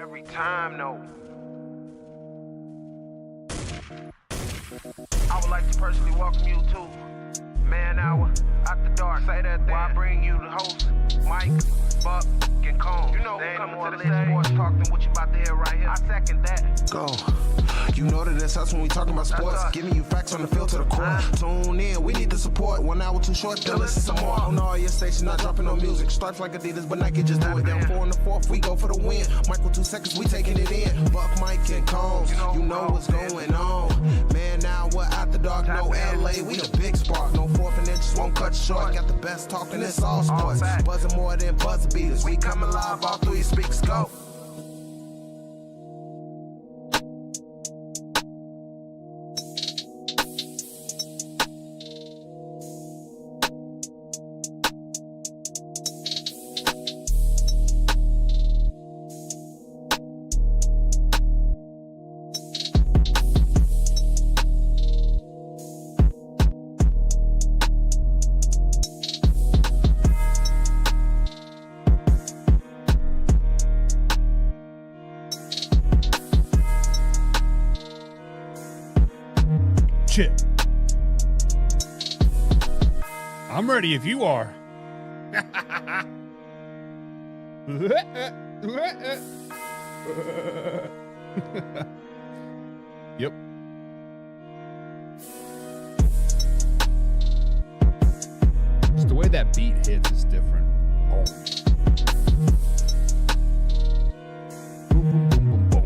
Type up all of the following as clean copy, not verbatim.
Every time, no. I would like to personally welcome you to Man Hour After Dark. Say that thing. While I bring you the host, Mike, Buck, and Cone. You know who's coming to the stage. Sports talk than what you about to hear right here. I second that. Go. You know that it's us when we talking about sports. Giving you facts on the field to the core. Tune in, we need the support. 1 hour too short, then listen some more. On all your stations, not dropping no music. Stripes like Adidas, but Nike just do it. Down 4 in the 4th, we go for the win. Michael 2 seconds, we taking it in. Buck, Mike, and Combs, you know what's going on. Man, now we're After Dark, no LA, we the big spark. No 4th and inches, won't cut you short. Got the best talking, it's all sports. Buzzing more than buzzer beaters. We coming live all through your speakers, go. I'm ready if you are. Yep. Just the way that beat hits is different. Oh. Boom, boom, boom, boom, boom.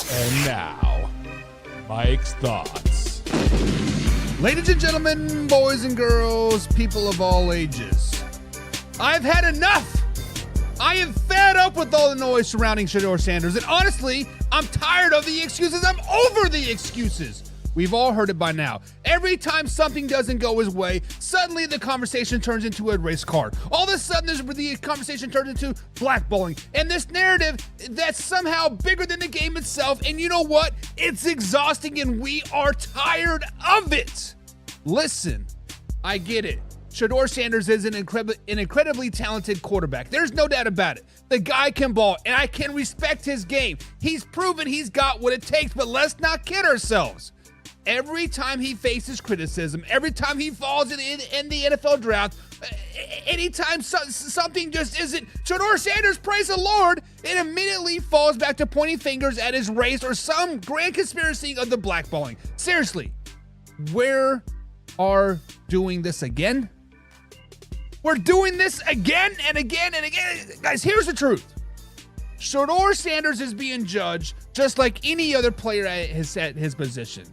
And now, Mike's thoughts. Ladies and gentlemen, boys and girls, people of all ages, I've had enough. I am fed up with all the noise surrounding Shedeur Sanders, and honestly, I'm tired of the excuses. I'm over the excuses. We've all heard it by now. Every time something doesn't go his way, suddenly the conversation turns into a race car. All of a sudden, the conversation turns into blackballing. And this narrative that's somehow bigger than the game itself. And you know what? It's exhausting and we are tired of it. Listen, I get it. Shedeur Sanders is an incredibly talented quarterback. There's no doubt about it. The guy can ball, and I can respect his game. He's proven he's got what it takes, but let's not kid ourselves. Every time he faces criticism, every time he falls in the NFL draft, anytime something just isn't, Shedeur Sanders, praise the Lord, it immediately falls back to pointing fingers at his race or some grand conspiracy of the blackballing. Seriously, where are doing this again? We're doing this again and again and again. Guys, here's the truth. Shedeur Sanders is being judged just like any other player at his position.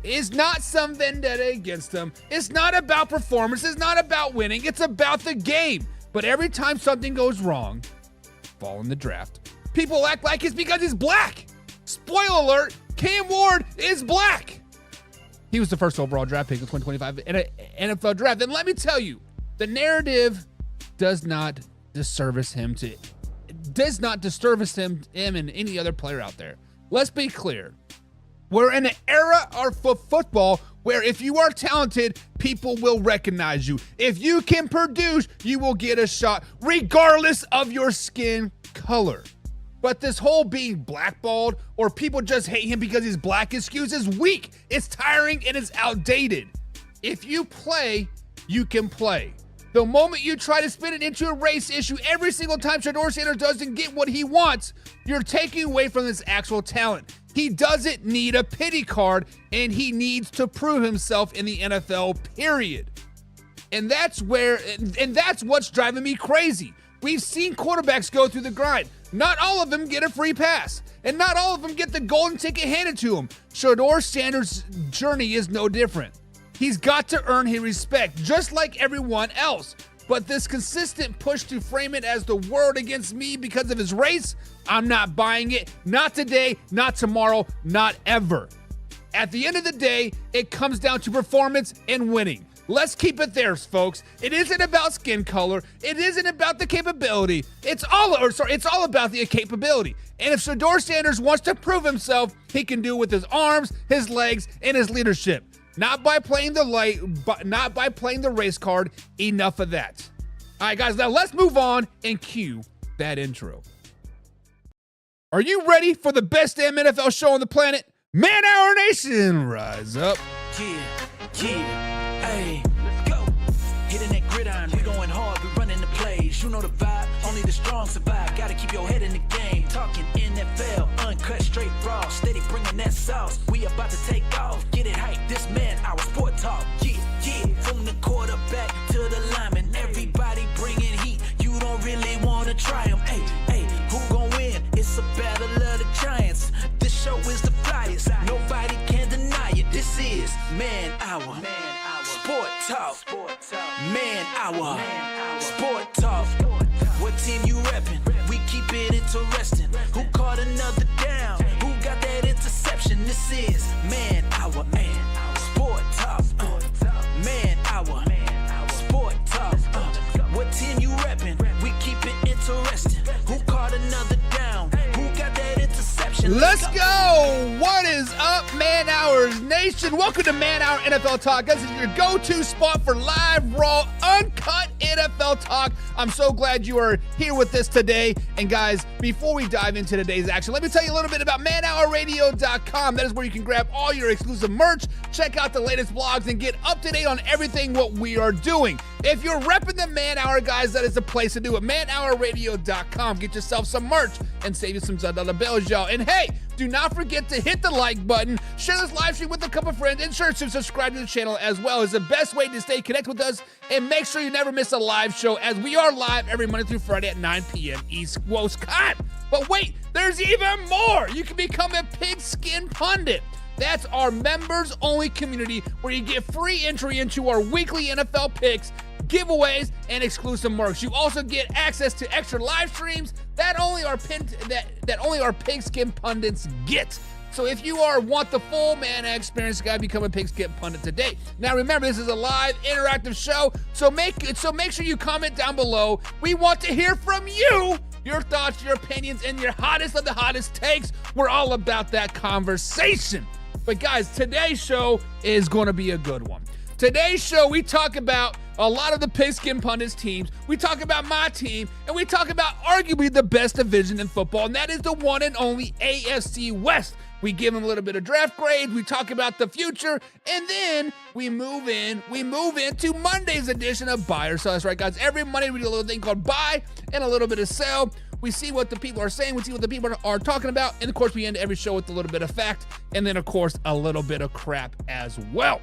It's not some vendetta against him. It's not about performance. It's not about winning. It's about the game. But every time something goes wrong, fall in the draft, people act like it's because he's black. Spoiler alert, Cam Ward is black. He was the first overall draft pick in 2025 in an NFL draft. And let me tell you, the narrative does not disservice him and any other player out there. Let's be clear. We're in an era of football where if you are talented, people will recognize you. If you can produce, you will get a shot, regardless of your skin color. But this whole being blackballed or people just hate him because he's black excuse is weak. It's tiring and it's outdated. If you play, you can play. The moment you try to spin it into a race issue every single time Shedeur Sanders doesn't get what he wants, you're taking away from his actual talent. He doesn't need a pity card, and he needs to prove himself in the NFL, period. And that's what's driving me crazy. We've seen quarterbacks go through the grind. Not all of them get a free pass, and not all of them get the golden ticket handed to them. Shedeur Sanders' journey is no different. He's got to earn his respect, just like everyone else. But this consistent push to frame it as the world against me because of his race, I'm not buying it. Not today, not tomorrow, not ever. At the end of the day, it comes down to performance and winning. Let's keep it there, folks. It isn't about skin color. It isn't about the capability. It's all about the capability. And if Shedeur Sanders wants to prove himself, he can do it with his arms, his legs, and his leadership. Not by playing the race card. Enough of that. All right, guys, now let's move on and cue that intro. Are you ready for the best damn NFL show on the planet? Man Hour Nation, rise up. Yeah, hey, let's go. Hitting that gridiron, we going hard, we running the plays. You know the vibe, only the strong survive. Gotta keep your head in the game. Talking NFL, uncut, straight raw, steady bringing that sauce. We about to take off, get it hype. This man, our sport talk. Yeah, from the quarterback to the lineman, everybody bringing heat. You don't really wanna try them. Hey, who gon' win? It's a battle of the giants. This show is the flyest, nobody can deny it. This is Man Hour. Sport Talk. Man Hour. Sport Talk. What team you reppin'? We keep it interesting. Who caught another down? Who got that interception? This is Man Hour. Sport Talk. Man Hour. Sport Talk. What team you reppin'? We keep it interesting. Who caught another down? Who got that interception? Let's go. What is up, Man Hours Nation? Welcome to Man Hour NFL Talk. This is your go-to spot for live, raw, uncut NFL talk. I'm so glad you are here with us today. And guys, before we dive into today's action, let me tell you a little bit about manhourradio.com. That is where you can grab all your exclusive merch, check out the latest blogs, and get up to date on everything what we are doing. If you're repping the Man Hour, guys, that is the place to do it. manhourradio.com. Get yourself some merch and save you some $1 bills, y'all. And hey, do not forget to hit the like button, share this live stream with a couple friends, and sure to subscribe to the channel as well. It's the best way to stay connected with us, and make sure you never miss a live show, as we are live every Monday through Friday at 9 p.m. East Coast time. But wait, there's even more. You can become a pigskin pundit. That's our members-only community where you get free entry into our weekly NFL picks, giveaways, and exclusive merch. You also get access to extra live streams that only our pigskin pundits get. So if you want the full man experience, you gotta become a Pigskin Pundit today. Now remember, this is a live interactive show, so make sure you comment down below. We want to hear from you, your thoughts, your opinions, and your hottest of the hottest takes. We're all about that conversation. But guys, today's show is going to be a good one. Today's show, we talk about a lot of the Pigskin Pundits teams. We talk about my team, and we talk about arguably the best division in football, and that is the one and only AFC West. We give them a little bit of draft grades, we talk about the future, and then we move into Monday's edition of Buy or Sell. That's right, guys. Every Monday we do a little thing called Buy and a little bit of Sell. We see what the people are saying, we see what the people are talking about, and of course we end every show with a little bit of fact, and then of course a little bit of crap as well.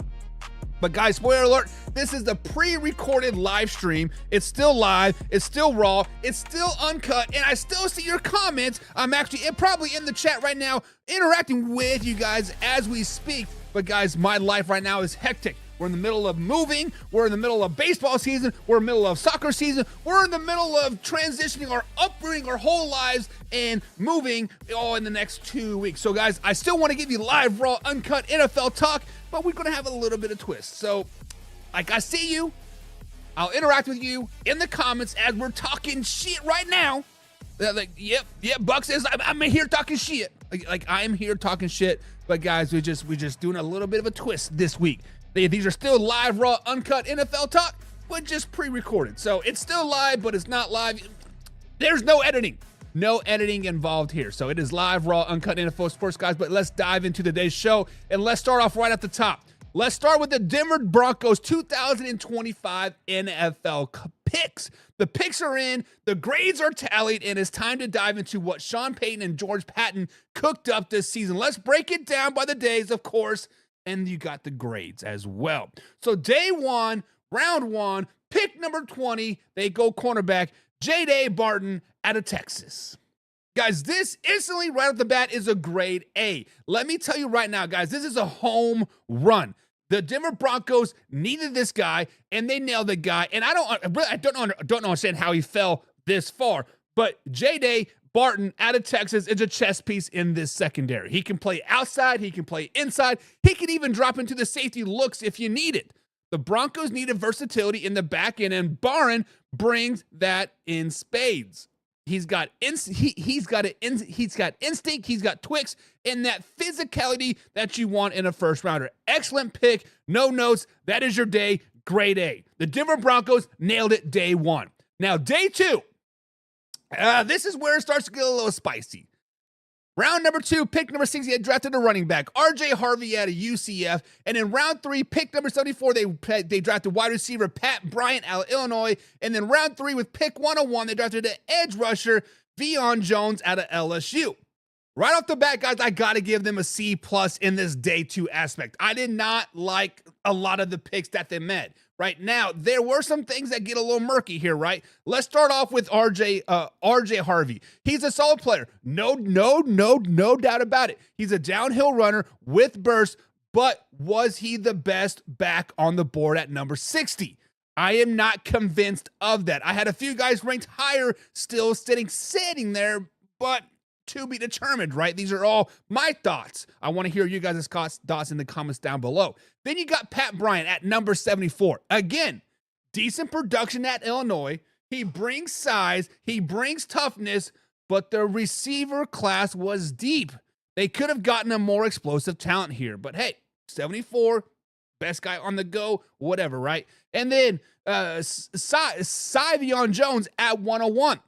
But guys, spoiler alert, this is the pre-recorded live stream. It's still live, it's still raw, it's still uncut, and I still see your comments. I'm actually probably in the chat right now interacting with you guys as we speak. But guys, my life right now is hectic. We're in the middle of moving, we're in the middle of baseball season, we're in the middle of soccer season, we're in the middle of transitioning or uprooting our whole lives and moving all in the next 2 weeks. So guys, I still want to give you live, raw, uncut NFL talk, but we're going to have a little bit of twist. So, like, I see you. I'll interact with you in the comments as we're talking shit right now. Like, yep, Buck says, I'm here talking shit. Like I am here talking shit. But guys, we're just doing a little bit of a twist this week. These are still live, raw, uncut NFL talk, but just pre-recorded. So it's still live, but it's not live. There's no editing. No editing involved here. So it is live, raw, uncut NFL sports, guys. But let's dive into today's show, and let's start off right at the top. Let's start with the Denver Broncos 2025 NFL picks. The picks are in, the grades are tallied, and it's time to dive into what Sean Payton and George Patton cooked up this season. Let's break it down by the days, of course, and you got the grades as well. So day one, round one, pick number 20, they go cornerback J.D. Barton out of Texas. Guys, this instantly right off the bat is a grade A. Let me tell you right now, guys, this is a home run. The Denver Broncos needed this guy, and they nailed the guy. And I don't understand how he fell this far. But J.D. Barton out of Texas is a chess piece in this secondary. He can play outside, he can play inside, he can even drop into the safety looks if you need it. The Broncos needed versatility in the back end, and Barton brings that in spades. He's got instinct, he's got twicks, and that physicality that you want in a first rounder. Excellent pick, no notes. That is your day, grade A. The Denver Broncos nailed it day one. Now day two, this is where it starts to get a little spicy. Round number 2, pick number 60, they drafted a running back, RJ Harvey out of UCF. And in round 3, pick number 74, they drafted wide receiver Pat Bryant out of Illinois. And then round 3 with pick 101, they drafted an edge rusher, Veon Jones out of LSU. Right off the bat, guys, I got to give them a C+ in this day 2 aspect. I did not like a lot of the picks that they made. Right now, there were some things that get a little murky here, right? Let's start off with RJ Harvey. He's a solid player. No doubt about it. He's a downhill runner with burst, but was he the best back on the board at number 60? I am not convinced of that. I had a few guys ranked higher still sitting there, but to be determined, right? These are all my thoughts. I want to hear you guys' thoughts in the comments down below. Then you got Pat Bryant at number 74. Again, decent production at Illinois. He brings size, he brings toughness, but the receiver class was deep. They could have gotten a more explosive talent here, but hey, 74, best guy on the go, whatever, right? And then Veon Jones at 101.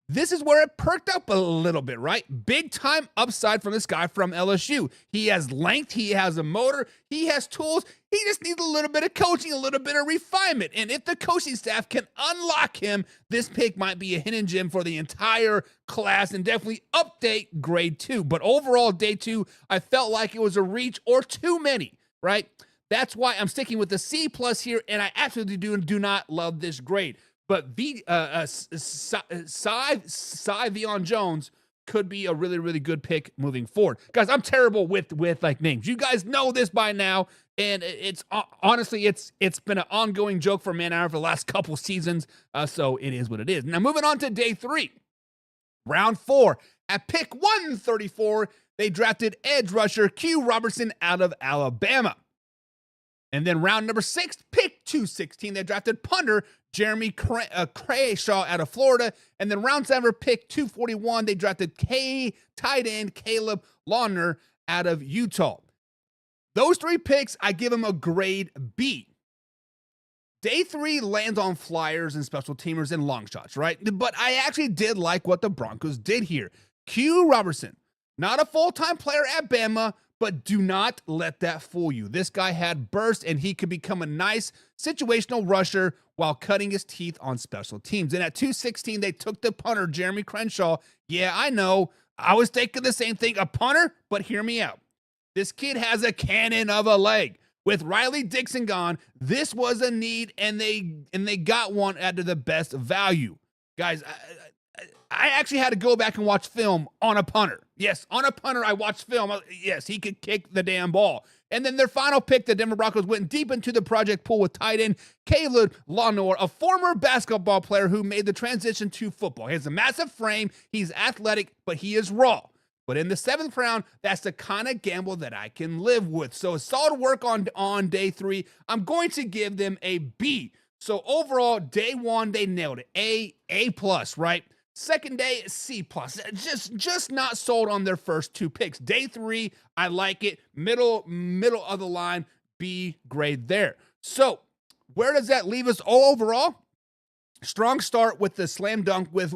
This is where it perked up a little bit, right? Big time upside from this guy from LSU. He has length, he has a motor, he has tools. He just needs a little bit of coaching, a little bit of refinement. And if the coaching staff can unlock him, this pick might be a hidden gem for the entire class and definitely update grade 2. But overall, day 2, I felt like it was a reach or too many, right? That's why I'm sticking with the C+ here, and I absolutely do not love this grade. But Veon Jones could be a really, really good pick moving forward. Guys, I'm terrible with like names. You guys know this by now, and it's honestly, it's been an ongoing joke for Man Hour for the last couple seasons, so it is what it is. Now, moving on to day 3. Round 4. At pick 134, they drafted edge rusher Q Robertson out of Alabama. And then round number 6, pick 216, they drafted punter Jeremy Crashaw out of Florida. And then round 7, pick 241, they drafted tight end Caleb Lautner out of Utah. Those 3 picks, I give them a grade B. Day 3 lands on flyers and special teamers and long shots, right? But I actually did like what the Broncos did here. Q Robertson, not a full-time player at Bama, but do not let that fool you. This guy had burst, and he could become a nice situational rusher while cutting his teeth on special teams. And at 216, they took the punter, Jeremy Crenshaw. Yeah, I know. I was thinking the same thing, a punter, but hear me out. This kid has a cannon of a leg. With Riley Dixon gone, this was a need, and they got one at the best value. Guys, I actually had to go back and watch film on a punter. Yes, on a punter, I watched film. Yes, he could kick the damn ball. And then their final pick, the Denver Broncos went deep into the project pool with tight end Caleb Lautner, a former basketball player who made the transition to football. He has a massive frame. He's athletic, but he is raw. But in the 7th round, that's the kind of gamble that I can live with. So solid work on day 3. I'm going to give them a B. So overall, day 1, they nailed it. A plus, right? Second day, C plus. Just not sold on their first 2 picks. Day 3, I like it. Middle of the line, B grade there. So where does that leave us overall? Strong start with the slam dunk with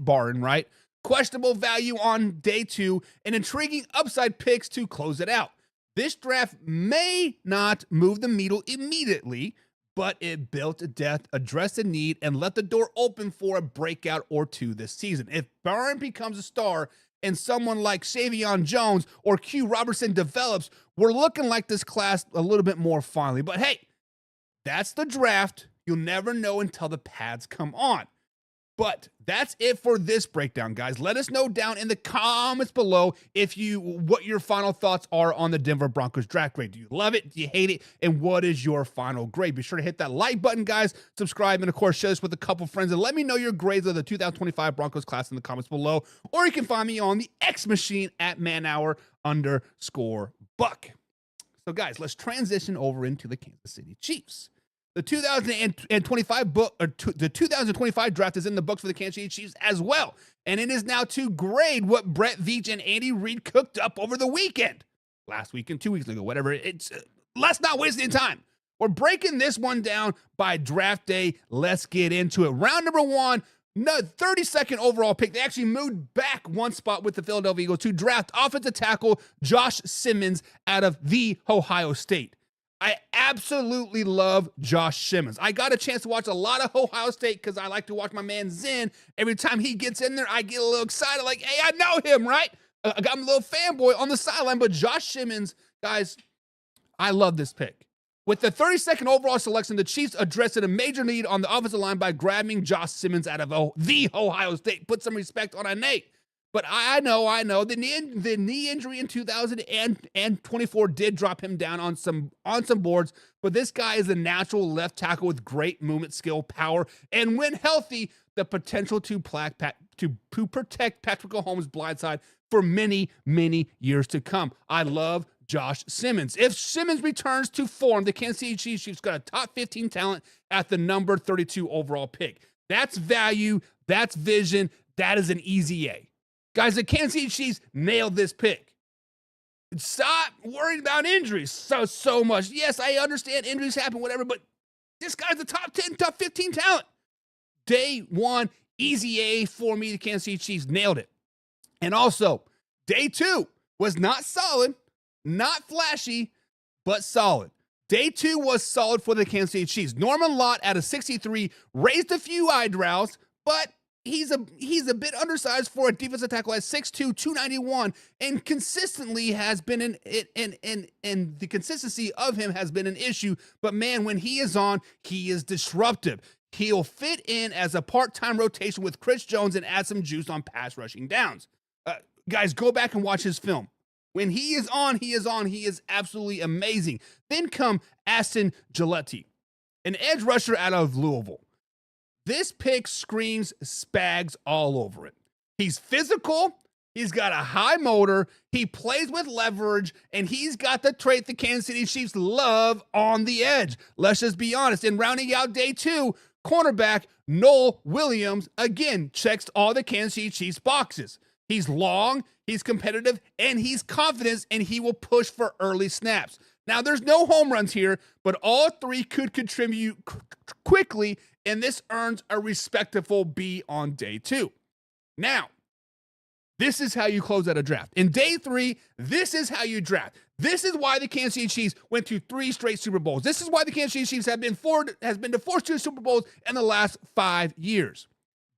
Barton, right? Questionable value on day 2, and intriguing upside picks to close it out. This draft may not move the needle immediately, but it built a depth, addressed a need, and left the door open for a breakout or 2 this season. If Barton becomes a star and someone like Savion Jones or Q Robertson develops, we're looking like this class a little bit more finally. But hey, that's the draft. You'll never know until the pads come on. But that's it for this breakdown, guys. Let us know down in the comments below what your final thoughts are on the Denver Broncos draft grade. Do you love it? Do you hate it? And what is your final grade? Be sure to hit that like button, guys. Subscribe, and of course, share this with a couple friends. And let me know your grades of the 2025 Broncos class in the comments below. Or you can find me on the X machine at manhour_buck. So, guys, let's transition over into the Kansas City Chiefs. The 2025 draft is in the books for the Kansas City Chiefs as well, and it is now to grade what Brett Veach and Andy Reid cooked up over the weekend, last weekend, 2 weeks ago, whatever. It's let's not waste any time. We're breaking this one down by draft day. Let's get into it. Round number 1, 32nd overall pick. They actually moved back 1 spot with the Philadelphia Eagles to draft offensive tackle Josh Simmons out of the Ohio State. I absolutely love Josh Simmons. I got a chance to watch a lot of Ohio State because I like to watch my man Zen. Every time he gets in there, I get a little excited, like, hey, I know him, right? I'm a little fanboy on the sideline, but Josh Simmons, guys, I love this pick. With the 32nd overall selection, the Chiefs addressed a major need on the offensive line by grabbing Josh Simmons out of the Ohio State. Put some respect on a Nate. But I know the knee injury in 2024 did drop him down on some boards. But this guy is a natural left tackle with great movement skill, power, and when healthy, the potential to protect Patrick Mahomes' blindside for many, many years to come. I love Josh Simmons. If Simmons returns to form, the Kansas City Chiefs got a top 15 talent at the number 32 overall pick. That's value. That's vision. That is an easy A. Guys, the Kansas City Chiefs nailed this pick. Stop worrying about injuries so much. Yes, I understand injuries happen, whatever, but this guy's a top 10, top 15 talent. Day 1, easy A for me. The Kansas City Chiefs nailed it. And also, day 2 was not solid, not flashy, but solid. Day 2 was solid for the Kansas City Chiefs. Norman Lott at a 63 raised a few eyebrows, but he's a bit undersized for a defensive tackle at 6'2", 291, and consistently has been and the consistency of him has been an issue. But man, when he is on, he is disruptive. He'll fit in as a part-time rotation with Chris Jones and add some juice on pass rushing downs. Guys, go back and watch his film. When he is on, he is on. He is absolutely amazing. Then come Aston Gillette, an edge rusher out of Louisville. This pick screams Spags all over it. He's physical, He's got a high motor. He plays with leverage, and he's got the trait the Kansas City Chiefs love on the edge. Let's just be honest. In rounding out day 2, cornerback Noel Williams, again, checks all the Kansas City Chiefs boxes. He's long, he's competitive, and he's confident, and he will push for early snaps. Now, there's no home runs here, but all 3 could contribute quickly, and this earns a respectable B on day 2. Now, this is how you close out a draft. In day 3, this is how you draft. This is why the Kansas City Chiefs went to 3 straight Super Bowls. This is why the Kansas City Chiefs have been to 4 straight Super Bowls in the last 5 years.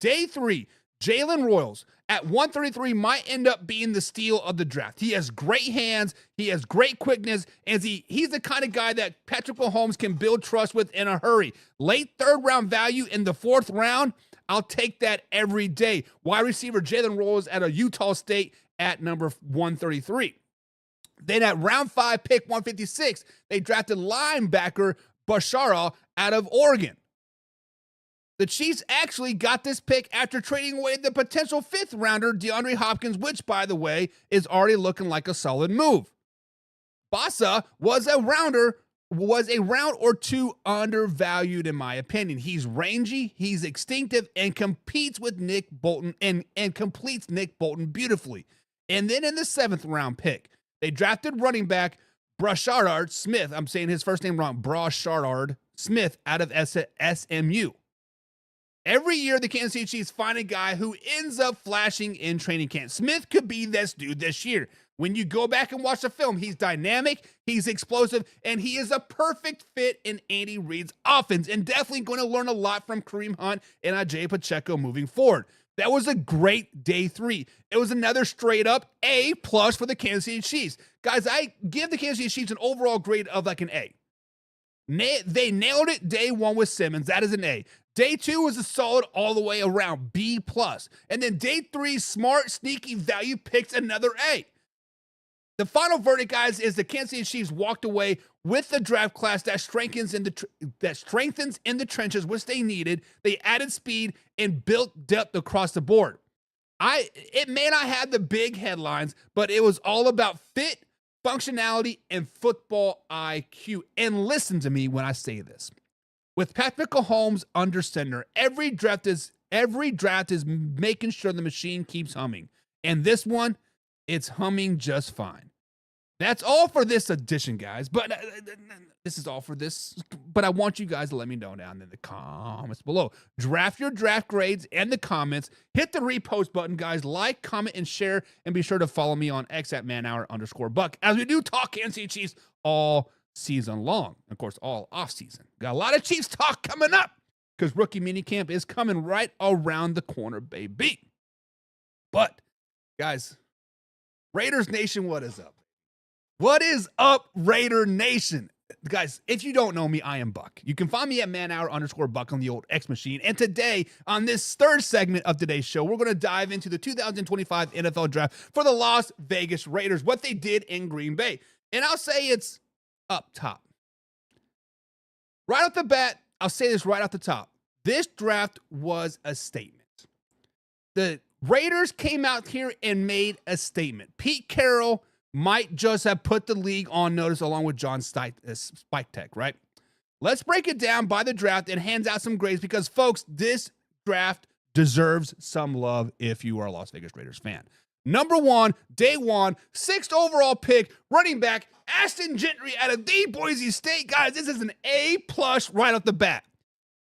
Day 3, Jalen Royals at 133 might end up being the steal of the draft. He has great hands, he has great quickness, and he's the kind of guy that Patrick Mahomes can build trust with in a hurry. Late 3rd round value in the 4th round, I'll take that every day. Wide receiver Jalen Royals at a Utah State at number 133. Then at round 5, pick 156, they drafted linebacker Bashara out of Oregon. The Chiefs actually got this pick after trading away the potential 5th rounder DeAndre Hopkins, which, by the way, is already looking like a solid move. Basa was a round or 2 undervalued in my opinion. He's rangy, he's instinctive, and competes with Nick Bolton and completes Nick Bolton beautifully. And then in the 7th round pick, they drafted running back Brashard Smith. I'm saying his first name wrong. Brashard Smith out of SMU. Every year, the Kansas City Chiefs find a guy who ends up flashing in training camp. Smith could be this dude this year. When you go back and watch the film, he's dynamic, he's explosive, and he is a perfect fit in Andy Reid's offense, and definitely going to learn a lot from Kareem Hunt and Ajay Pacheco moving forward. That was a great day 3. It was another straight up A+ for the Kansas City Chiefs. Guys, I give the Kansas City Chiefs an overall grade of like an A. They nailed it day 1 with Simmons. That is an A. Day 2 was a solid all the way around, B+. And then day 3, smart, sneaky value picks, another A. The final verdict, guys, is the Kansas City Chiefs walked away with the draft class that strengthens in the trenches, which they needed. They added speed and built depth across the board. It may not have the big headlines, but it was all about fit, functionality, and football IQ. And listen to me when I say this. With Patrick Mahomes under center, every draft is making sure the machine keeps humming. And this one, it's humming just fine. That's all for this edition, guys. But this is all for this. But I want you guys to let me know down in the comments below. Draft your draft grades in the comments. Hit the repost button, guys. Like, comment, and share. And be sure to follow me on X at manhour_buck. As we do talk Kansas City Chiefs all season long. Of course, all off season. Got a lot of Chiefs talk coming up because rookie minicamp is coming right around the corner, baby. But, guys, Raiders Nation, what is up? What is up, Raider Nation? Guys, if you don't know me, I am Buck. You can find me at manhour_buck on the old X machine. And today, on this 3rd segment of today's show, we're going to dive into the 2025 NFL Draft for the Las Vegas Raiders, what they did in Green Bay. And I'll say it's up top. Right off the bat, I'll say this right off the top. This draft was a statement. The Raiders came out here and made a statement. Pete Carroll might just have put the league on notice along with John Spike, right? Let's break it down by the draft and hands out some grades because, folks, this draft deserves some love if you are a Las Vegas Raiders fan. Number 1, day 1, 6th overall pick, running back, Ashton Gentry out of the Boise State. Guys, this is an A+ right off the bat.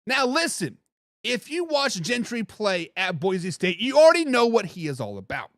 Now, listen, if you watch Gentry play at Boise State, you already know what he is all about.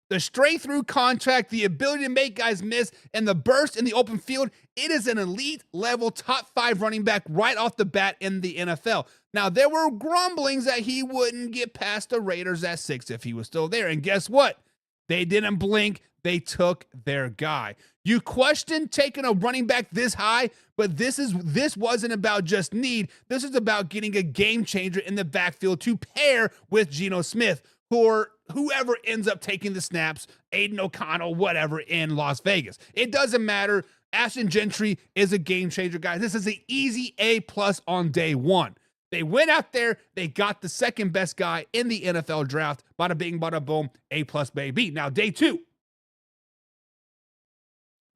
The straight-through contact, the ability to make guys miss, and the burst in the open field, it is an elite-level top 5 running back right off the bat in the NFL. Now, there were grumblings that he wouldn't get past the Raiders at 6 if he was still there. And guess what? They didn't blink. They took their guy. You question taking a running back this high, but this wasn't about just need. This is about getting a game changer in the backfield to pair with Geno Smith, or whoever ends up taking the snaps, Aiden O'Connell, whatever, in Las Vegas. It doesn't matter. Ashton Gentry is a game changer, guys. This is an easy A+ on day 1. They went out there, they got the second best guy in the NFL draft. Bada bing, bada boom, A+ baby. Now, day two.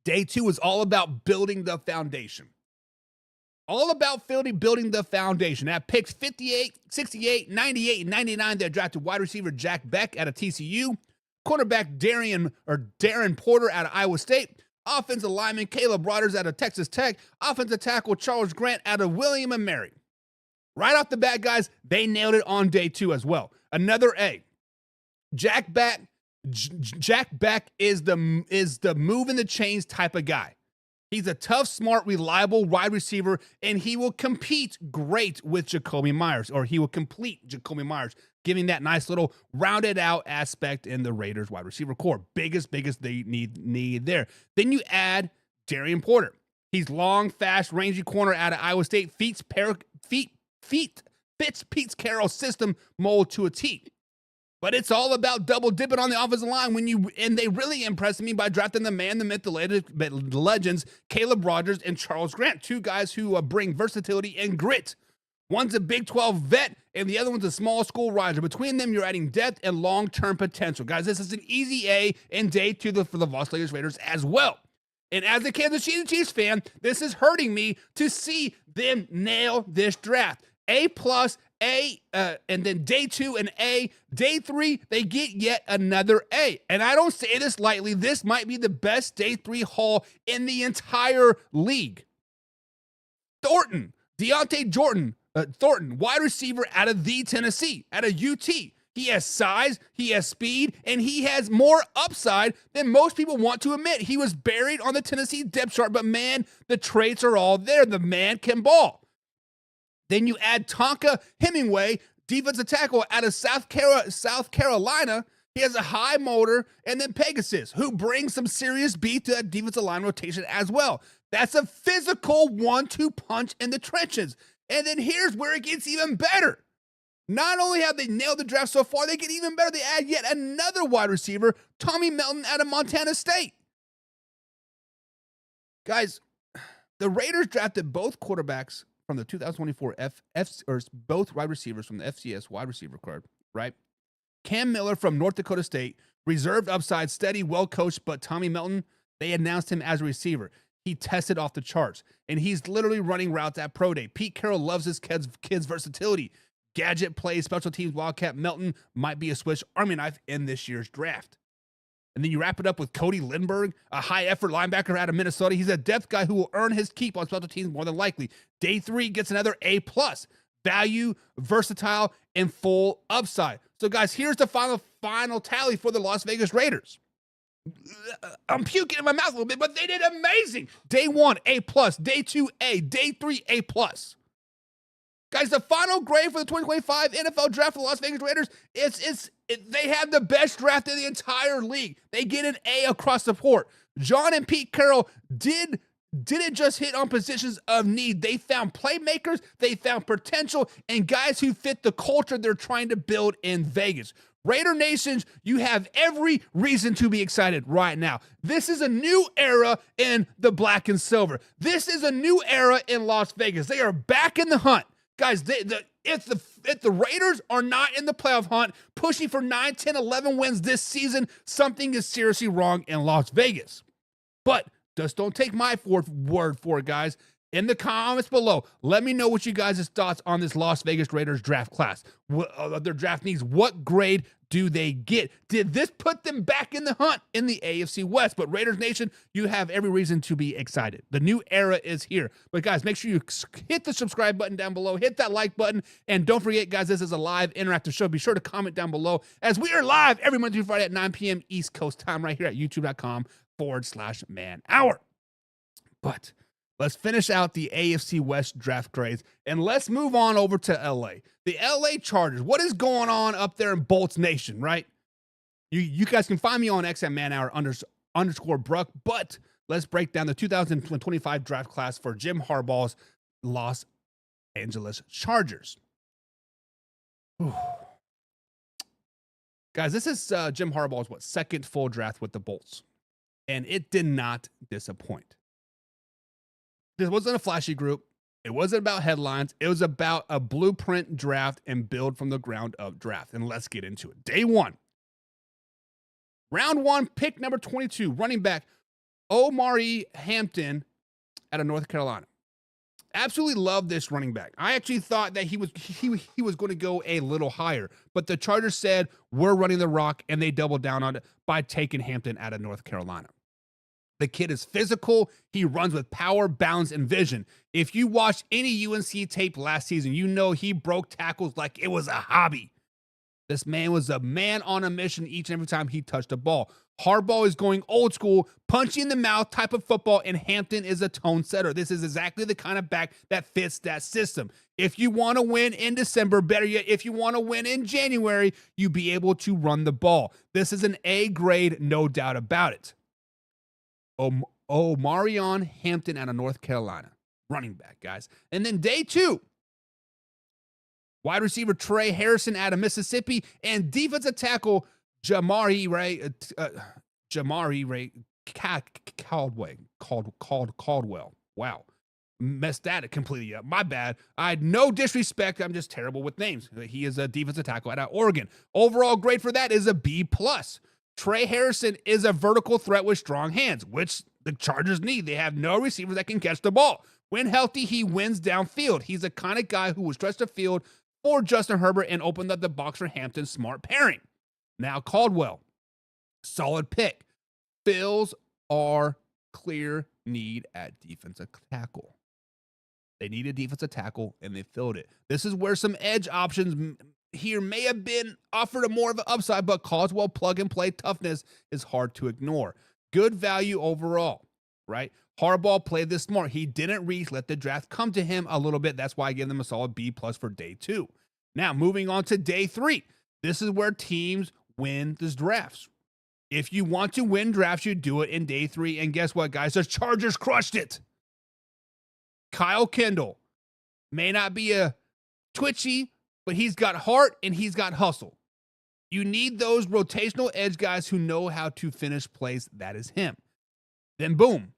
Day two is all about building the foundation. All about building the foundation. At picks 58, 68, 98, and 99, they drafted wide receiver Jack Beck out of TCU, cornerback Darren Porter out of Iowa State, offensive lineman Caleb Rodgers out of Texas Tech, offensive tackle Charles Grant out of William & Mary. Right off the bat, guys, they nailed it on day two as well. Another A. Jack Beck is the move in the chains type of guy. He's a tough, smart, reliable wide receiver, and he will compete great with Jakobi Meyers, or he will complete Jakobi Meyers, giving that nice little rounded out aspect in the Raiders wide receiver core. Biggest they need there. Then you add Darren Porter. He's long, fast, rangy corner out of Iowa State, fits Pete Carroll's system mold to a T. But it's all about double dipping on the offensive line and they really impressed me by drafting the man, the myth, the legends, Caleb Rodgers and Charles Grant, two guys who bring versatility and grit. One's a Big 12 vet, and the other one's a small school riser. Between them, you're adding depth and long-term potential. Guys, this is an easy A and day two for the Las Vegas Raiders as well. And as a Kansas City Chiefs fan, this is hurting me to see them nail this draft. A+, and then day two an A. Day three, they get yet another A. And I don't say this lightly. This might be the best day three haul in the entire league. Thornton, wide receiver out of the Tennessee, out of UT. He has size, he has speed, and he has more upside than most people want to admit. He was buried on the Tennessee depth chart, but man, the traits are all there. The man can ball. Then you add Tonka Hemingway, defensive tackle out of South Carolina. He has a high motor. And then Pegasus, who brings some serious beat to that defensive line rotation as well. That's a physical 1-2 punch in the trenches. And then here's where it gets even better. Not only have they nailed the draft so far, they get even better. They add yet another wide receiver, Tommy Melton out of Montana State. Guys, the Raiders drafted both quarterbacks from the 2024 both wide receivers from the FCS wide receiver card, right? Cam Miller from North Dakota State, reserved upside, steady, well-coached, but Tommy Melton, they announced him as a receiver. He tested off the charts, and he's literally running routes at Pro Day. Pete Carroll loves his kids' versatility. Gadget plays, special teams, Wildcat. Melton might be a Swiss Army knife in this year's draft. And then you wrap it up with Cody Lindbergh, a high-effort linebacker out of Minnesota. He's a depth guy who will earn his keep on special teams more than likely. Day three gets another A+. Value, versatile, and full upside. So, guys, here's the final tally for the Las Vegas Raiders. I'm puking in my mouth a little bit, but they did amazing. Day one, A+. Day two, A. Day three, A+. Guys, the final grade for the 2025 NFL Draft for the Las Vegas Raiders, they have the best draft in the entire league. They get an A across the board. John and Pete Carroll didn't just hit on positions of need. They found playmakers, they found potential, and guys who fit the culture they're trying to build in Vegas. Raider Nations, you have every reason to be excited right now. This is a new era in the black and silver. This is a new era in Las Vegas. They are back in the hunt. Guys, if the Raiders are not in the playoff hunt, pushing for 9, 10, 11 wins this season, something is seriously wrong in Las Vegas. But just don't take my word for it, guys. In the comments below, let me know what you guys' thoughts on this Las Vegas Raiders draft class. What their draft needs, what grade do they get? Did this put them back in the hunt in the AFC West? But Raiders Nation, you have every reason to be excited. The new era is here. But guys, make sure you hit the subscribe button down below, hit that like button, and don't forget, guys, this is a live interactive show. Be sure to comment down below as we are live every Monday through Friday at 9 p.m. East Coast time right here at youtube.com/man hour. But let's finish out the AFC West draft grades, and let's move on over to LA. The LA Chargers. What is going on up there in Bolts Nation, right? You guys can find me on X at manhour _ Bruck, but let's break down the 2025 draft class for Jim Harbaugh's Los Angeles Chargers. Whew. Guys, this is Jim Harbaugh's, second full draft with the Bolts, and it did not disappoint. This wasn't a flashy group. It wasn't about headlines. It was about a blueprint draft and build from the ground up draft. And let's get into it. Day 1. Round 1, pick number 22, running back Omari Hampton out of North Carolina. Absolutely love this running back. I actually thought that he was going to go a little higher, but the Chargers said, we're running the rock, and they doubled down on it by taking Hampton out of North Carolina. The kid is physical. He runs with power, balance, and vision. If you watched any UNC tape last season, you know he broke tackles like it was a hobby. This man was a man on a mission each and every time he touched the ball. Harbaugh is going old school, punch you in the mouth type of football, and Hampton is a tone setter. This is exactly the kind of back that fits that system. If you want to win in December, better yet, if you want to win in January, you be able to run the ball. This is an A grade, no doubt about it. Omarion Hampton out of North Carolina. Running back, guys. And then day 2, wide receiver Trey Harrison out of Mississippi and defensive tackle Jamari Ray Caldwell. Wow. Messed that completely up. My bad. I had no disrespect. I'm just terrible with names. He is a defensive tackle out of Oregon. Overall grade for that is a B+. Trey Harrison is a vertical threat with strong hands, which the Chargers need. They have no receivers that can catch the ball. When healthy, he wins downfield. He's the kind of guy who will stretch the field for Justin Herbert and opened up the box for Hampton's smart pairing. Now Caldwell, solid pick. Fills our clear need at defensive tackle. They need a defensive tackle, and they filled it. This is where some edge options here may have been offered a more of an upside, but Caldwell plug-and-play toughness is hard to ignore. Good value overall, right? Harbaugh played this smart. He didn't reach, let the draft come to him a little bit. That's why I give them a solid B+ for day 2. Now, moving on to day 3. This is where teams win these drafts. If you want to win drafts, you do it in day 3. And guess what, guys? The Chargers crushed it. Kyle Kendall may not be a twitchy, but he's got heart and he's got hustle. You need those rotational edge guys who know how to finish plays. That is him. Then boom,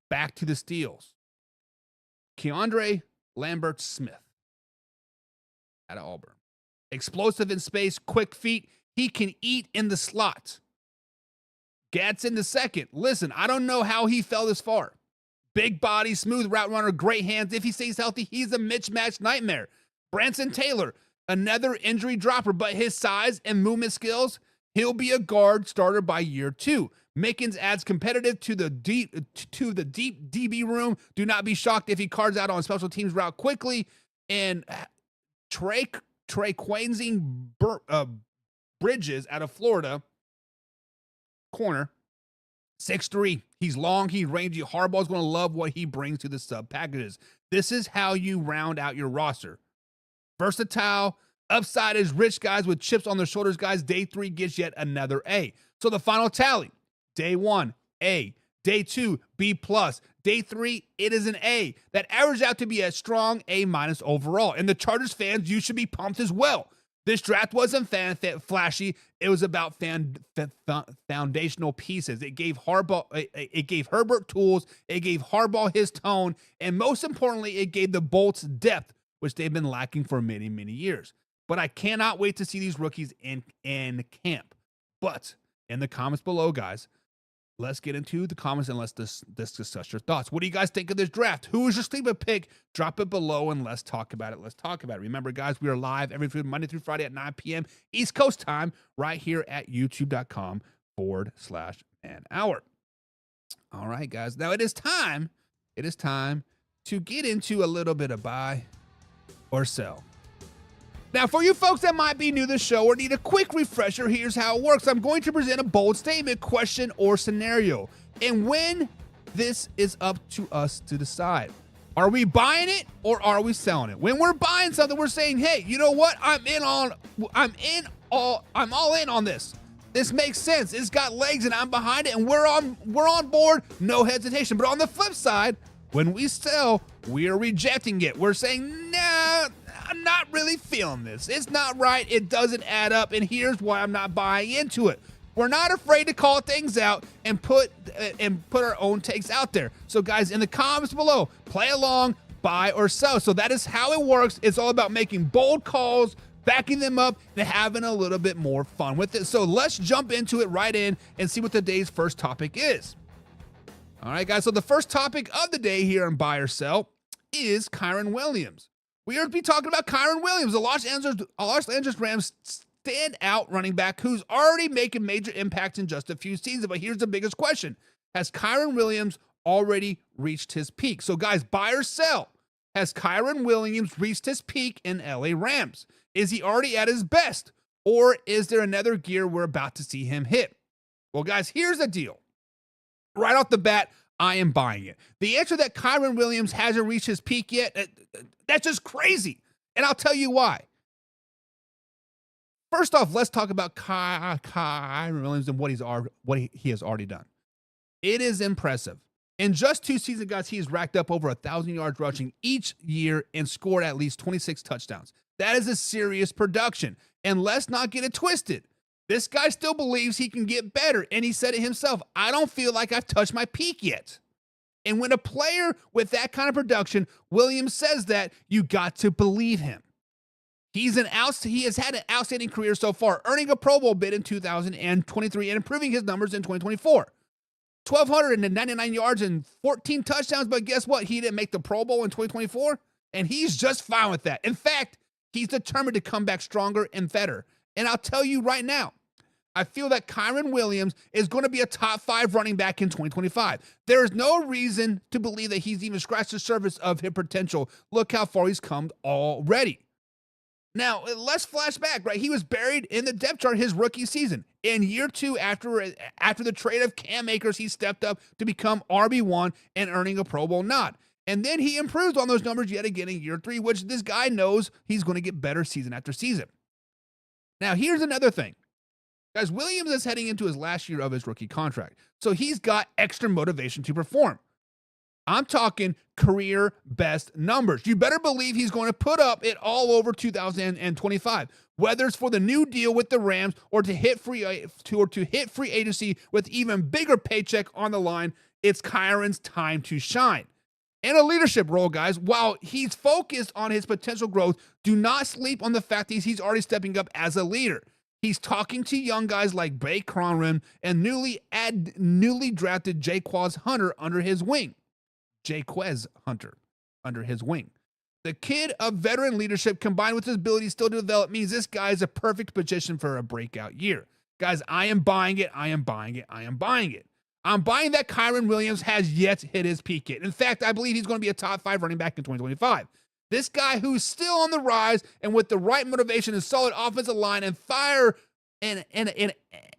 back to the steals. Keandre Lambert-Smith out of Auburn. Explosive in space, quick feet. He can eat in the slot. Gadsden the second. Listen, I don't know how he fell this far. Big body, smooth route runner, great hands. If he stays healthy, he's a mismatch nightmare. Branson Taylor, another injury dropper, but his size and movement skills, he'll be a guard starter by year 2. Mickens adds competitive to the deep DB room. Do not be shocked if he cards out on special teams route quickly. And Trey Quainzing Bridges out of Florida, corner, 6'3". He's long, he's rangy. Harbaugh's going to love what he brings to the sub packages. This is how you round out your roster. Versatile, upside is rich, guys with chips on their shoulders, guys. Day 3 gets yet another A. So the final tally, day 1, A. Day 2, B+. Day 3, it is an A. That averaged out to be a strong A- overall. And the Chargers fans, you should be pumped as well. This draft wasn't flashy. It was about foundational pieces. It gave Herbert tools. It gave Harbaugh his tone. And most importantly, it gave the Bolts depth, which they've been lacking for many, many years. But I cannot wait to see these rookies in camp. But in the comments below, guys, let's get into the comments and let's discuss your thoughts. What do you guys think of this draft? Who is your sleeper pick? Drop it below and let's talk about it. Let's talk about it. Remember, guys, we are live every Monday through Friday at 9 p.m. East Coast time right here at youtube.com/manhour. All right, guys. Now it is time to get into a little bit of buy or sell. Now, for you folks that might be new to the show or need a quick refresher, here's how it works. I'm going to present a bold statement, question, or scenario. And when this is up to us to decide. Are we buying it or are we selling it? When we're buying something, we're saying, hey, you know what? I'm all in on this. This makes sense. It's got legs and I'm behind it and we're on board, no hesitation. But on the flip side, when we sell, we are rejecting it. We're saying, nah, I'm not really feeling this. It's not right. It doesn't add up. And here's why I'm not buying into it. We're not afraid to call things out and put our own takes out there. So guys, in the comments below, play along, buy or sell. So that is how it works. It's all about making bold calls, backing them up, and having a little bit more fun with it. So let's jump into it right in and see what today's first topic is. All right, guys. So the first topic of the day here on Buy or Sell is Kyren Williams. We are to be talking about Kyren Williams, the Los Angeles Rams standout running back who's already making major impacts in just a few seasons. But here's the biggest question. Has Kyren Williams already reached his peak? So, guys, buy or sell. Has Kyren Williams reached his peak in LA Rams? Is he already at his best? Or is there another gear we're about to see him hit? Well, guys, here's the deal. Right off the bat, I am buying it. The answer that Kyren Williams hasn't reached his peak yet, that's just crazy. And I'll tell you why. First off, let's talk about Kyren Williams and what he has already done. It is impressive. In just 2 seasons, guys, he's racked up over 1,000 yards rushing each year and scored at least 26 touchdowns. That is a serious production. And let's not get it twisted. This guy still believes he can get better. And he said it himself, I don't feel like I've touched my peak yet. And when a player with that kind of production, Williams says that, you got to believe him. He has had an outstanding career so far, earning a Pro Bowl bid in 2023 and improving his numbers in 2024. 1,299 yards and 14 touchdowns, but guess what? He didn't make the Pro Bowl in 2024, and he's just fine with that. In fact, he's determined to come back stronger and better. And I'll tell you right now, I feel that Kyren Williams is going to be a top 5 running back in 2025. There is no reason to believe that he's even scratched the surface of his potential. Look how far he's come already. Now, let's flash back, right? He was buried in the depth chart his rookie season. In year 2, after the trade of Cam Akers, he stepped up to become RB1 and earning a Pro Bowl nod. And then he improved on those numbers yet again in year 3, which this guy knows he's going to get better season after season. Now, here's another thing. Guys, Williams is heading into his last year of his rookie contract, so he's got extra motivation to perform. I'm talking career best numbers. You better believe he's going to put up it all over 2025, whether it's for the new deal with the Rams or to hit free agency with even bigger paycheck on the line. It's Kyren's time to shine. In a leadership role, guys, while he's focused on his potential growth, do not sleep on the fact that he's already stepping up as a leader. He's talking to young guys like Bay Cronrum and newly drafted Jaquez Hunter under his wing. The kid of veteran leadership combined with his ability still to develop means this guy is a perfect position for a breakout year. Guys, I am buying it. I'm buying that Kyren Williams has yet hit his peak yet. In fact, I believe he's going to be a top 5 running back in 2025. This guy who's still on the rise and with the right motivation and solid offensive line and fire and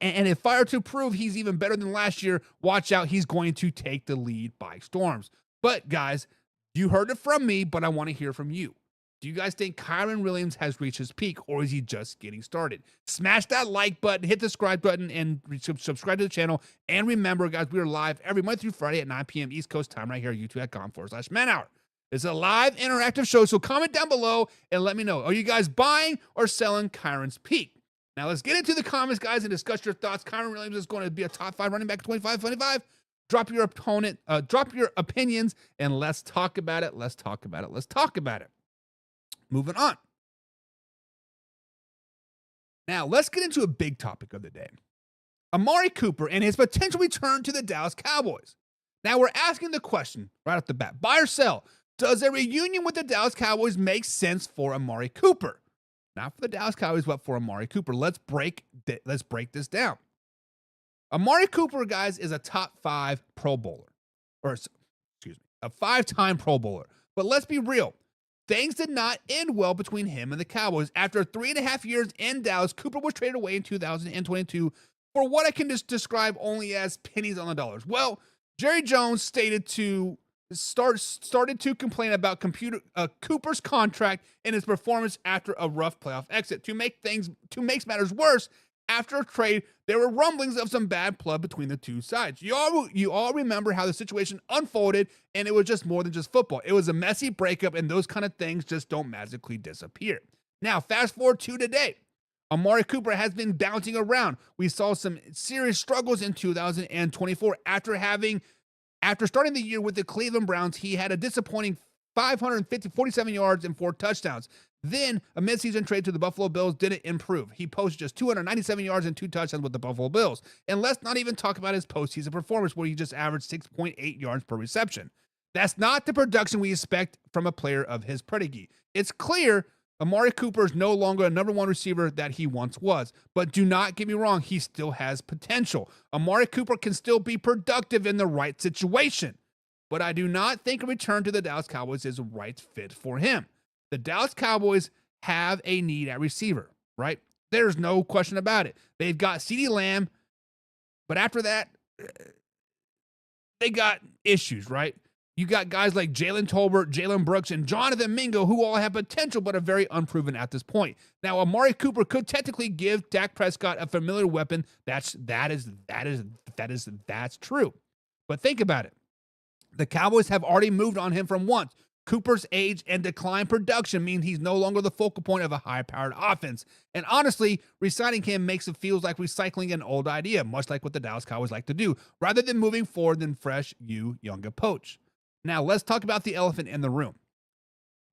a fire to prove he's even better than last year, watch out, he's going to take the lead by storms. But guys, you heard it from me, but I want to hear from you. Do you guys think Kyren Williams has reached his peak, or is he just getting started? Smash that like button, hit the subscribe button, and subscribe to the channel. And remember, guys, we are live every Monday through Friday at 9 p.m. East Coast time right here at youtube.com/manhour. It's a live interactive show, so comment down below and let me know. Are you guys buying or selling Kyren's peak? Now let's get into the comments, guys, and discuss your thoughts. Kyren Williams is going to be a top 5 running back in 2025. Drop your opinions, and let's talk about it. Moving on. Now, let's get into a big topic of the day. Amari Cooper and his potential return to the Dallas Cowboys. Now, we're asking the question right off the bat, buy or sell? Does a reunion with the Dallas Cowboys make sense for Amari Cooper? Not for the Dallas Cowboys, but for Amari Cooper. Let's break this down. Amari Cooper, guys, is a top 5 Pro Bowler. A 5-time Pro Bowler. But let's be real. Things did not end well between him and the Cowboys. After 3.5 years in Dallas, Cooper was traded away in 2022 for what I can just describe only as pennies on the dollars. Well, Jerry Jones started to complain about Cooper's contract and his performance after a rough playoff exit. To make matters worse, after a trade, there were rumblings of some bad blood between the two sides. You all remember how the situation unfolded, and it was just more than just football. It was a messy breakup, and those kind of things just don't magically disappear. Now, fast forward to today. Amari Cooper has been bouncing around. We saw some serious struggles in 2024 after starting the year with the Cleveland Browns. He had a disappointing 47 yards and 4 touchdowns. Then a midseason trade to the Buffalo Bills didn't improve. He posted just 297 yards and 2 touchdowns with the Buffalo Bills. And let's not even talk about his postseason performance where he just averaged 6.8 yards per reception. That's not the production we expect from a player of his pedigree. It's clear Amari Cooper is no longer a number 1 receiver that he once was. But do not get me wrong, he still has potential. Amari Cooper can still be productive in the right situation. But I do not think a return to the Dallas Cowboys is a right fit for him. The Dallas Cowboys have a need at receiver, right? There's no question about it. They've got CeeDee Lamb, but after that, they got issues, right? You got guys like Jalen Tolbert, Jalen Brooks, and Jonathan Mingo, who all have potential but are very unproven at this point. Now, Amari Cooper could technically give Dak Prescott a familiar weapon. That's true. But think about it. The Cowboys have already moved on him from once. Cooper's age and declined production mean he's no longer the focal point of a high-powered offense. And honestly, re-signing him makes it feel like recycling an old idea, much like what the Dallas Cowboys like to do, rather than moving forward than fresh, young approach. Now, let's talk about the elephant in the room.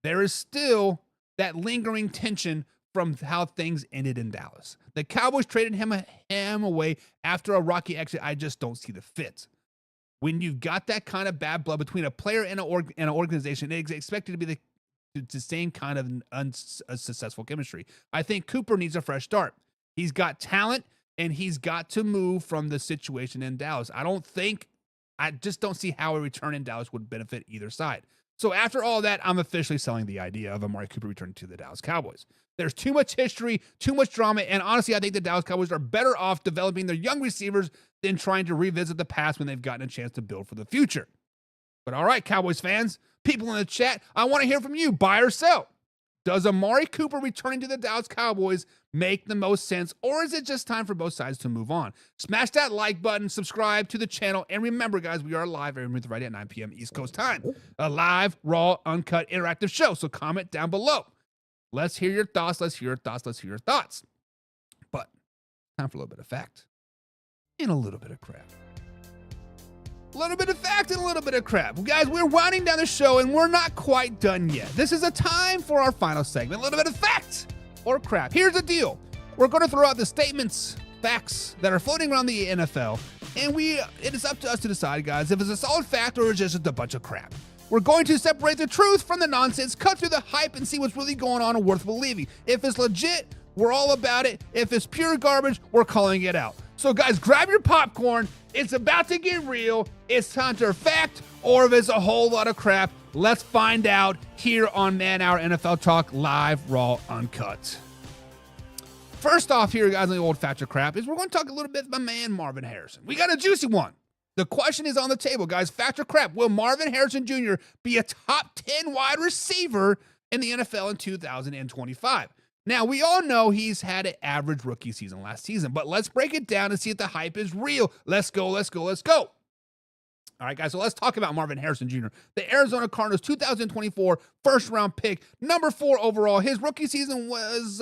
There is still that lingering tension from how things ended in Dallas. The Cowboys traded him away after a rocky exit. I just don't see the fit. When you've got that kind of bad blood between a player and an organization, it's expected to be the same kind of unsuccessful chemistry. I think Cooper needs a fresh start. He's got talent, and he's got to move from the situation in Dallas. I just don't see how a return in Dallas would benefit either side. So after all that, I'm officially selling the idea of Amari Cooper returning to the Dallas Cowboys. There's too much history, too much drama, and honestly, I think the Dallas Cowboys are better off developing their young receivers than trying to revisit the past when they've gotten a chance to build for the future. But all right, Cowboys fans, people in the chat, I want to hear from you, buy or sell. Does Amari Cooper returning to the Dallas Cowboys make the most sense, or is it just time for both sides to move on? Smash that like button, subscribe to the channel, and remember, guys, we are live every Friday at 9 p.m. East Coast time. A live, raw, uncut, interactive show, so comment down below. Let's hear your thoughts, let's hear your thoughts. But time for a little bit of fact and a little bit of crap. A little bit of fact and a little bit of crap. Well, guys, we're winding down the show, and we're not quite done yet. This is a time for our final segment, a little bit of fact or crap. Here's the deal. We're going to throw out the statements, facts that are floating around the NFL, and it is up to us to decide, guys, if it's a solid fact or it's just a bunch of crap. We're going to separate the truth from the nonsense, cut through the hype, and see what's really going on and worth believing. If it's legit, we're all about it. If it's pure garbage, we're calling it out. So, guys, grab your popcorn. It's about to get real. It's time to fact, or if it's a whole lot of crap. Let's find out here on Man Hour NFL Talk, live, raw, uncut. First off here, guys, on the old fact or crap, is we're going to talk a little bit about my man Marvin Harrison. We got a juicy one. The question is on the table, guys. Fact or crap? Will Marvin Harrison Jr. be a top 10 wide receiver in the NFL in 2025? Now, we all know he's had an average rookie season last season, but let's break it down and see if the hype is real. Let's go. All right, guys, so let's talk about Marvin Harrison Jr., the Arizona Cardinals 2024 first-round pick, number 4 overall. His rookie season was,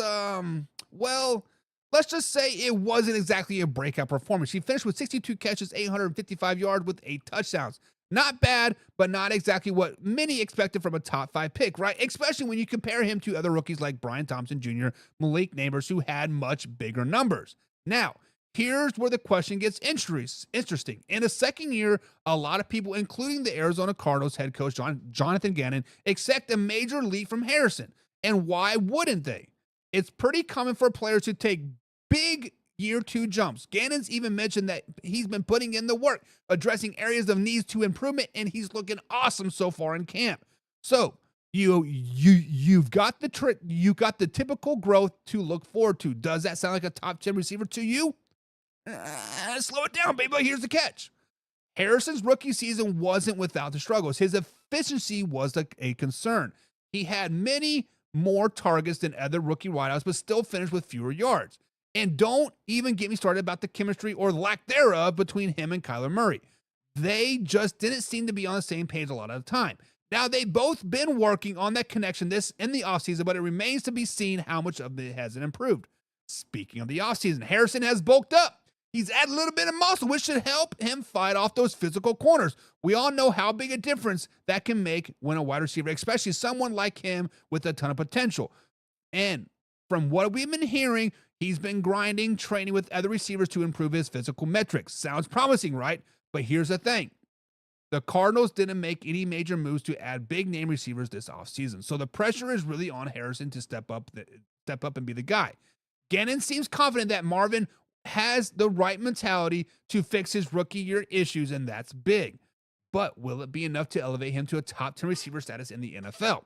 let's just say it wasn't exactly a breakout performance. He finished with 62 catches, 855 yards with 8 touchdowns. Not bad, but not exactly what many expected from a top 5 pick, right? Especially when you compare him to other rookies like Brian Thompson Jr., Malik Neighbors, who had much bigger numbers. Now, here's where the question gets interesting. In the second year, a lot of people, including the Arizona Cardinals head coach Jonathan Gannon, expect a major leap from Harrison. And why wouldn't they? It's pretty common for players to take big year 2 jumps. Gannon's even mentioned that he's been putting in the work, addressing areas of needs to improvement, and he's looking awesome so far in camp. So you've got the typical growth to look forward to. Does that sound like a top 10 receiver to you? Slow it down, baby. Here's the catch. Harrison's rookie season wasn't without the struggles. His efficiency was a concern. He had many more targets than other rookie wideouts, but still finished with fewer yards. And don't even get me started about the chemistry or lack thereof between him and Kyler Murray. They just didn't seem to be on the same page a lot of the time. Now, they've both been working on that connection in the offseason, but it remains to be seen how much of it hasn't improved. Speaking of the offseason, Harrison has bulked up. He's added a little bit of muscle, which should help him fight off those physical corners. We all know how big a difference that can make when a wide receiver, especially someone like him with a ton of potential. And from what we've been hearing, he's been grinding, training with other receivers to improve his physical metrics. Sounds promising, right? But here's the thing. The Cardinals didn't make any major moves to add big-name receivers this offseason. So the pressure is really on Harrison to step up and be the guy. Gannon seems confident that Marvin has the right mentality to fix his rookie year issues, and that's big. But will it be enough to elevate him to a top 10 receiver status in the NFL?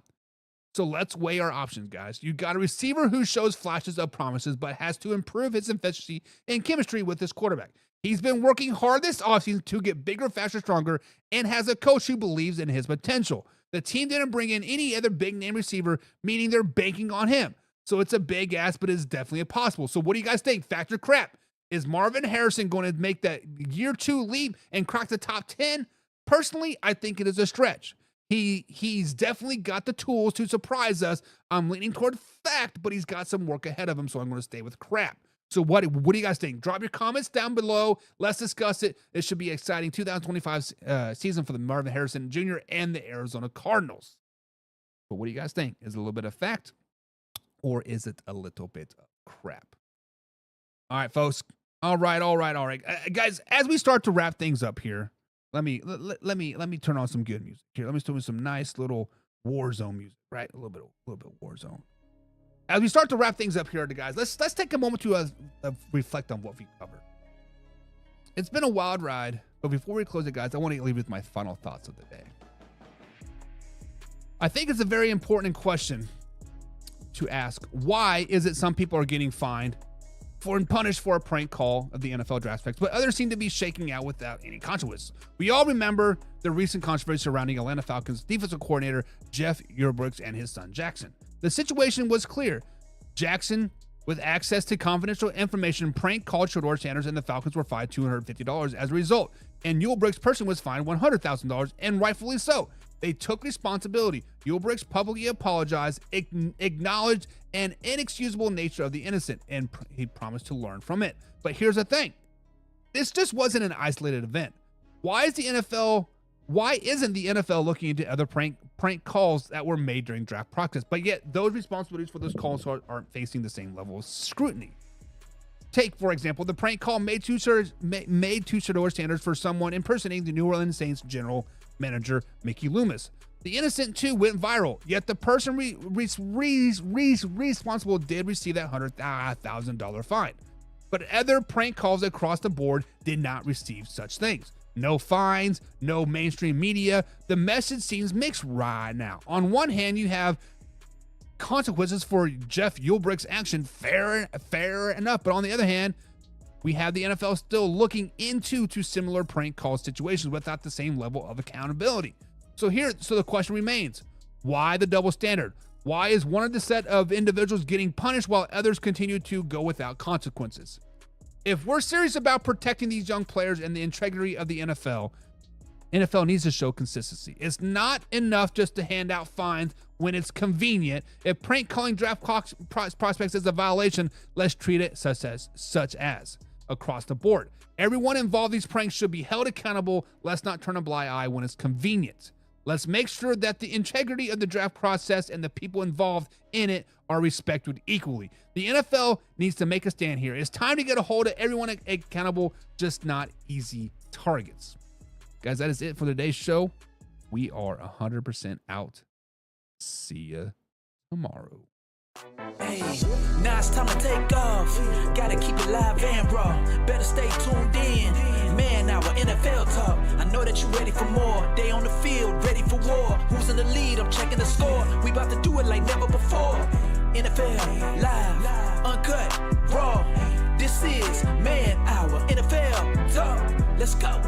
So let's weigh our options, guys. You got a receiver who shows flashes of promises, but has to improve his efficiency and chemistry with his quarterback. He's been working hard this offseason to get bigger, faster, stronger, and has a coach who believes in his potential. The team didn't bring in any other big-name receiver, meaning they're banking on him. So it's a big ask, but it's definitely possible. So what do you guys think? Factor crap. Is Marvin Harrison going to make that year 2 leap and crack the top 10? Personally, I think it is a stretch. He's definitely got the tools to surprise us. I'm leaning toward fact, but he's got some work ahead of him, so I'm going to stay with crap. So what do you guys think? Drop your comments down below. Let's discuss it. It should be an exciting 2025 season for the Marvin Harrison Jr. and the Arizona Cardinals. But what do you guys think? Is it a little bit of fact, or is it a little bit of crap? All right, folks. All right. Guys, as we start to wrap things up here, let me turn on some good music here. Let me start with some nice little Warzone music, right? A little bit Warzone. As we start to wrap things up here, guys, let's take a moment to reflect on what we covered. It's been a wild ride, but before we close it, guys, I want to leave with my final thoughts of the day. I think it's a very important question to ask. Why is it some people are getting fined and punished for a prank call of the NFL draft picks, but others seem to be shaking out without any consequences? We all remember the recent controversy surrounding Atlanta Falcons defensive coordinator Jeff Ulbrich and his son Jackson. The situation was clear. Jackson, with access to confidential information, prank called Shedeur Sanders, and the Falcons were fined $250 as a result. And Ulbrich's person was fined $100,000, and rightfully so. They took responsibility. Ulbrich publicly apologized, acknowledged an inexcusable nature of the innocent, and he promised to learn from it. But here's the thing. This just wasn't an isolated event. Why isn't the NFL looking into other prank calls that were made during draft process? But yet those responsibilities for those calls aren't facing the same level of scrutiny. Take, for example, the prank call made to Shedeur Sanders for someone impersonating the New Orleans Saints general manager Mickey Loomis. The innocent too went viral, yet the person responsible did receive that $100,000 fine. But other prank calls across the board did not receive such things. No fines, no mainstream media. The message seems mixed right now. On one hand, you have consequences for Jeff Ulbrich's action, fair enough. But on the other hand, we have the NFL still looking into similar prank call situations without the same level of accountability. So the question remains, why the double standard? Why is one of the set of individuals getting punished while others continue to go without consequences? If we're serious about protecting these young players and the integrity of the NFL needs to show consistency. It's not enough just to hand out fines when it's convenient. If prank calling draft prospects is a violation, let's treat it such as across the board. Everyone involved in these pranks should be held accountable. Let's not turn a blind eye when it's convenient. Let's make sure that the integrity of the draft process and the people involved in it are respected equally. The NFL needs to make a stand here. It's time to get a hold of everyone accountable, just not easy targets. Guys, that is it for today's show. We are 100% out. See ya tomorrow. Hey, now it's time to take off. Gotta keep it live and raw. Better stay tuned in. Man, our NFL talk. I know that you're ready for more. They on the field, ready for war. Who's in the lead? I'm checking the score. We about to do it like never before. NFL live, uncut, raw. This is Man Hour NFL Talk. Let's go.